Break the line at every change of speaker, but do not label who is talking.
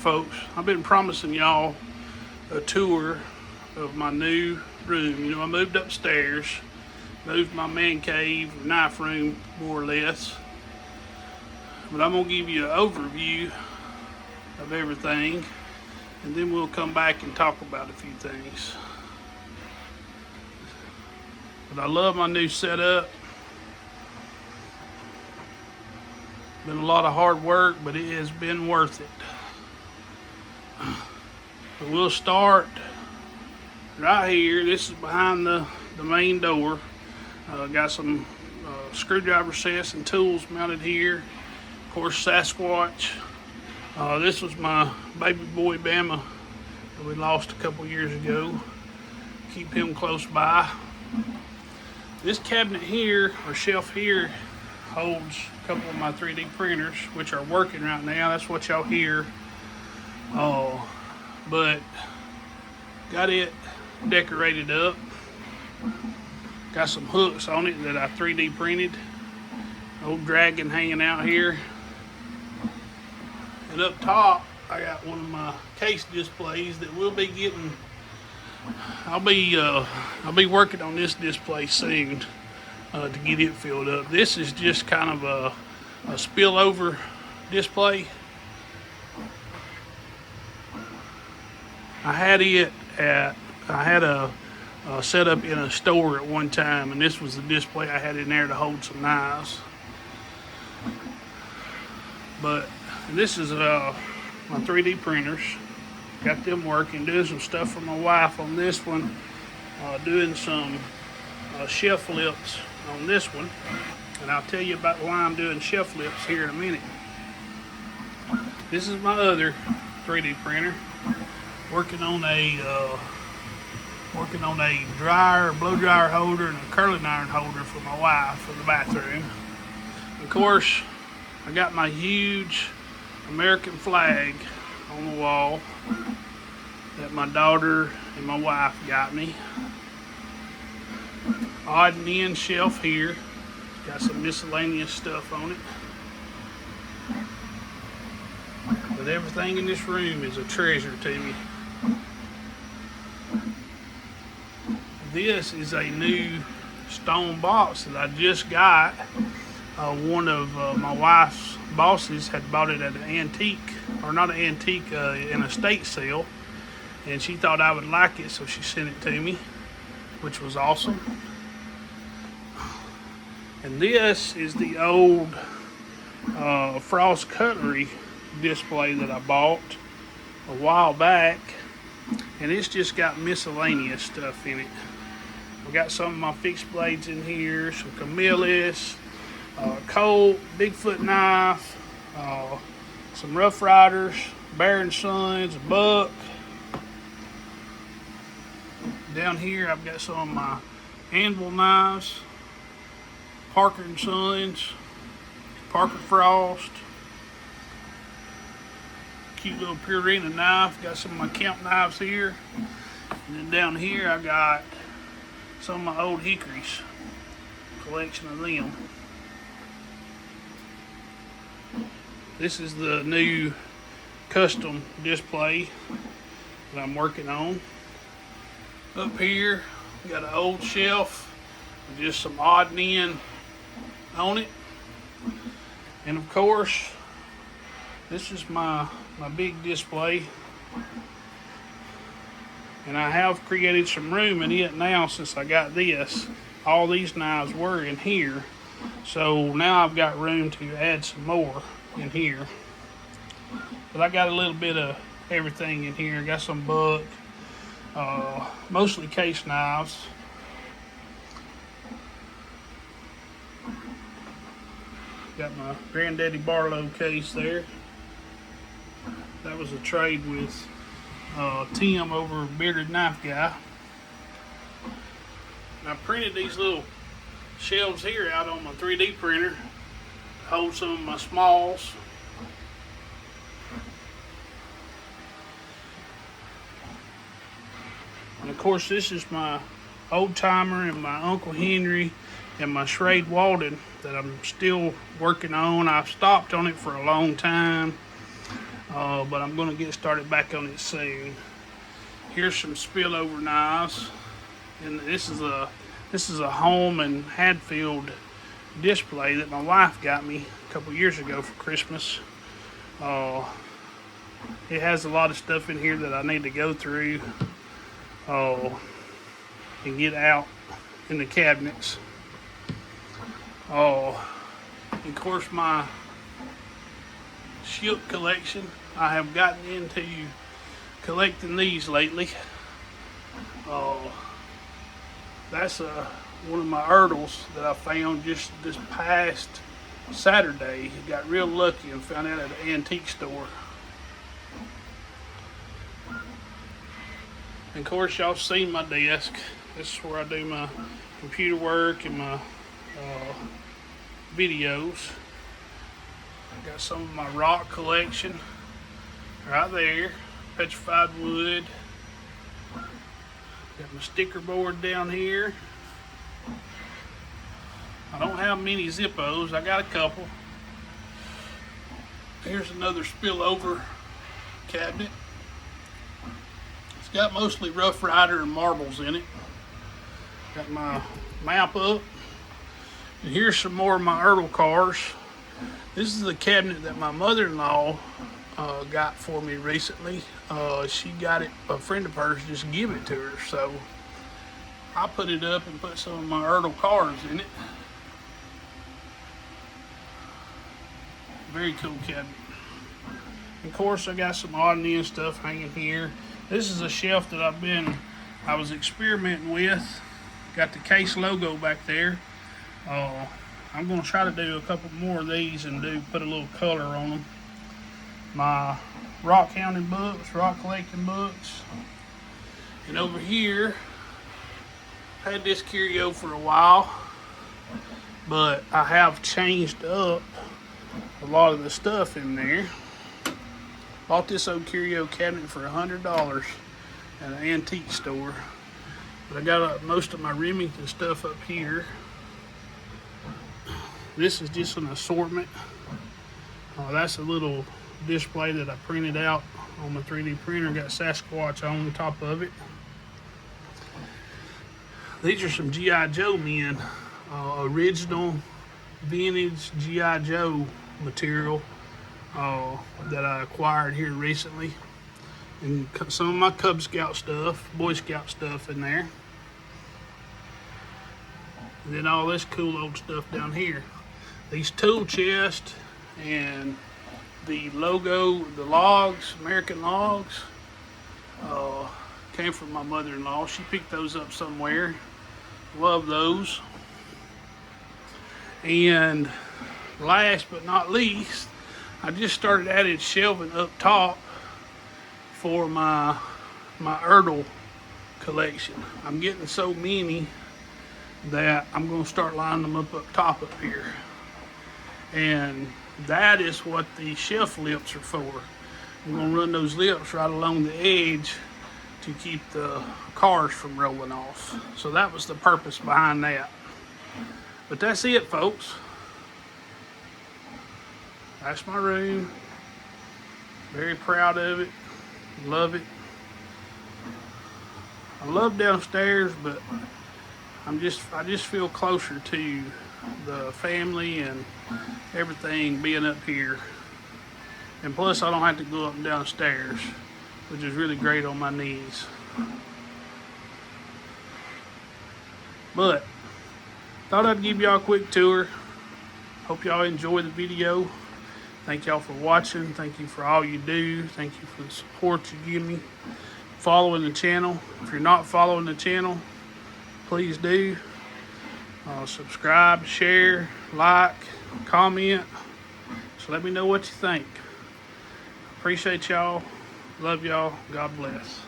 folks, I've been promising y'all a tour of my new room. You know, I moved upstairs, moved my man cave, or knife room, more or less. But I'm gonna give you an overview of everything, and then we'll come back and talk about a few things. But I love my new setup. Been a lot of hard work, but it has been worth it. But we'll start right here. This is behind the main door. Got some screwdriver sets and tools mounted here. Of course, Sasquatch. This was my baby boy Bama that we lost a couple years ago. Keep him close by. This cabinet here, or shelf here, holds a couple of my 3D printers, which are working right now. That's what y'all hear. But got it decorated up. Got some hooks on it that I 3D printed. Old dragon hanging out here. And up top, I got one of my case displays that we'll be getting. I'll be working on this display soon to get it filled up. This is just kind of a spillover display. I had a setup in a store at one time, and this was the display I had in there to hold some knives. But this is my 3D printers. Got them working, doing some stuff for my wife on this one, doing some shelf lips on this one, and I'll tell you about why I'm doing shelf lips here in a minute. This is my other 3D printer, working on a dryer, blow dryer holder, and a curling iron holder for my wife for the bathroom. Of course, I got my huge American flag on the wall that my daughter and my wife got me. Odd and end shelf here. Got some miscellaneous stuff on it. But everything in this room is a treasure to me. This is a new stone box that I just got. One of my wife's bosses had bought it at an antique, or not an antique, an estate sale, and she thought I would like it, so she sent it to me, which was awesome. And this is the old Frost Cutlery display that I bought a while back, and it's just got miscellaneous stuff in it. We got some of my fixed blades in here, some Camillus, Colt, Bigfoot knife, some Rough Riders, Bear & Sons, a buck. Down here I've got some of my anvil knives, Parker & Sons, Parker Frost, cute little Purina knife. Got some of my camp knives here. And then down here I got some of my old hickories, collection of them. This is the new custom display that I'm working on. Up here, we got an old shelf with just some odd and end on it. And of course, this is my big display. And I have created some room in it now since I got this. All these knives were in here. So now I've got room to add some more in here. But I got a little bit of everything in here. Got some buck, mostly case knives. Got my Granddaddy Barlow case there. That was a trade with Tim over Bearded Knife Guy. And I printed these little shelves here out on my 3D printer to hold some of my smalls. And of course, this is my old timer and my Uncle Henry and my Schrade Walden that I'm still working on. I've stopped on it for a long time. but I'm going to get started back on it soon. Here's some spillover knives, and this is a home and Hadfield display that my wife got me a couple years ago for Christmas. It has a lot of stuff in here that I need to go through and get out in the cabinets. Of course, my ship collection. I have gotten into collecting these lately. That's one of my Erdls that I found just this past Saturday. Got real lucky and found it at an antique store. And of course, y'all seen my desk. This is where I do my computer work and my videos. I got some of my rock collection right there, petrified wood. Got my sticker board down here. I don't have many Zippos, I got a couple. Here's another spillover cabinet. It's got mostly Rough Rider and marbles in it. Got my map up. And here's some more of my Erdl cars. This is the cabinet that my mother-in-law got for me recently. She got it, a friend of hers just gave it to her, so I put it up and put some of my Erdl cars in it. Very cool cabinet. Of course, I got some oddity and stuff hanging here. This is a shelf that I was experimenting with. Got the Case logo back there. I'm going to try to do a couple more of these and put a little color on them. My rock hounding books, rock collecting books. And over here, I had this curio for a while, but I have changed up a lot of the stuff in there. Bought this old curio cabinet for $100 at an antique store. But I got most of my Remington stuff up here. This is just an assortment. That's a little display that I printed out on my 3D printer. Got Sasquatch on the top of it. These are some G.I. Joe men. Original vintage G.I. Joe material that I acquired here recently. And some of my Cub Scout stuff, Boy Scout stuff in there. And then all this cool old stuff down here. These tool chests and the logo, the logs, American logs, came from my mother-in-law. She picked those up somewhere. Love those. And last but not least, I just started adding shelving up top for my Erdl collection. I'm getting so many that I'm going to start lining them up top up here. And that is what the shelf lips are for. I'm going to run those lips right along the edge to keep the cars from rolling off. So that was the purpose behind that. But that's it, folks. That's my room. Very proud of it. Love it. I love downstairs, but I just feel closer to the family and everything being up here. And plus, I don't have to go up and down stairs, which is really great on my knees. But thought I'd give y'all a quick tour. Hope y'all enjoy the video. Thank y'all for watching. Thank you for all you do. Thank you for the support you give me. Following the channel. If you're not following the channel, please do. Subscribe, share, like, comment. So let me know what you think. Appreciate y'all. Love y'all. God bless.